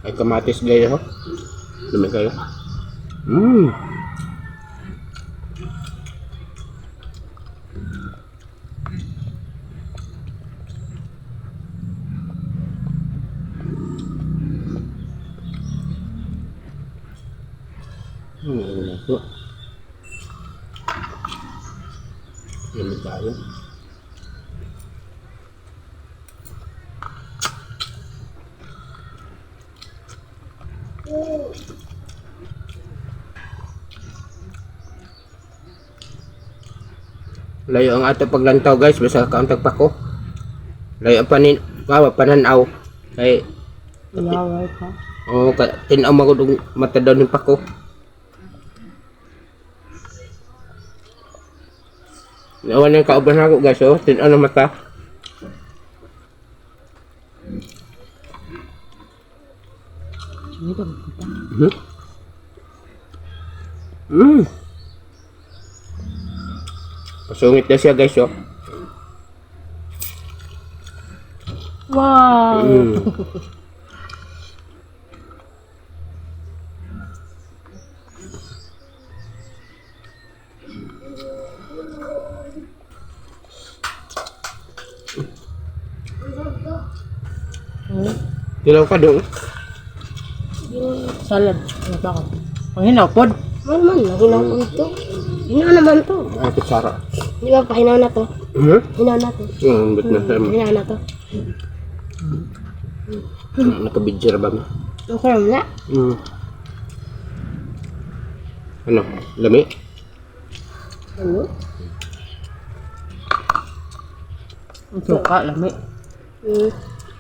Ay kamatis gaya ho. Dumi kayo. Mmm. Ito. Lamig tayo. Layo ang ato paglantaw guys, basta kauntag pa ko. Layo ang pananaw. Kay Laway pa. oh, tinaw magud mata daw ni pa ko. Nawan yung kauban ako guys, oh, tinaw na mata. Dito kita. Pasungit na siya guys, oh. Wow. Dilaw ka doon. Salad. Ano ba ka? Ang hinapod. Man, hinaw ko ito. Hinaw naman to. Ay, kutsara. Di ba pa hinaw na to? Hinaw na to. Ba't na siya? Hinaw na to. Nakabidger ba mo? Okay naman na. Ano? Lami? Ano? Ang suka, lami.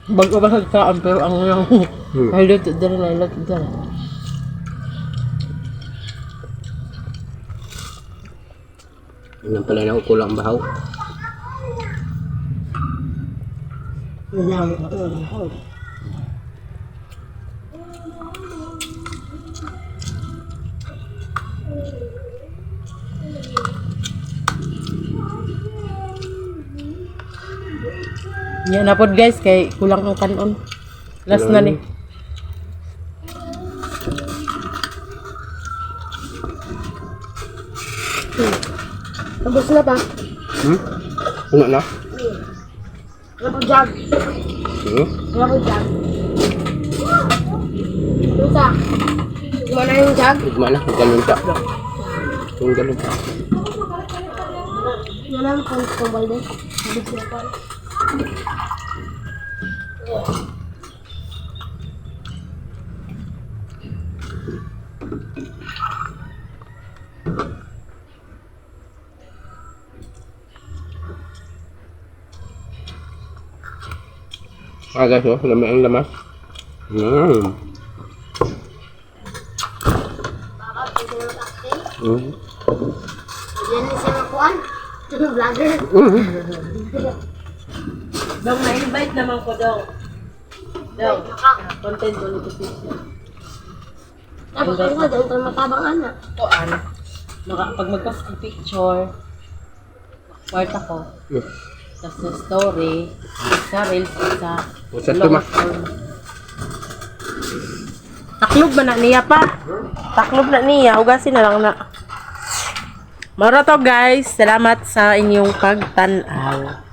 Bago ba saan pero ang highlight dyan na highlight dyan. Yan pala na ako kulang bahaw. Yan na po guys, kay kulang ang kanon. Last na ni. Tapos na pa. Ano na? Wala ko jag. Wala ko jag. Lusa. Gimana yung jag? Gimana? Ganun ka. Yung ganun ka. Gimana yung kumbal din? Habis na pa. Ah guys, oh, lami ang lamas. Yan na siya nakuan. Vlogger. Dong, na-invite naman ko daw. Daw, content ulit ito. Tapos ano ka dyan, matabangan na. Kuan. Pag mag-post ng picture, part ako. Tapos sa story, sa reels, sa Sa tuma. taklob ba na niya pa? Taklob na niya. Hugasin na lang na. Maro to guys. Salamat sa inyong pagtanaw.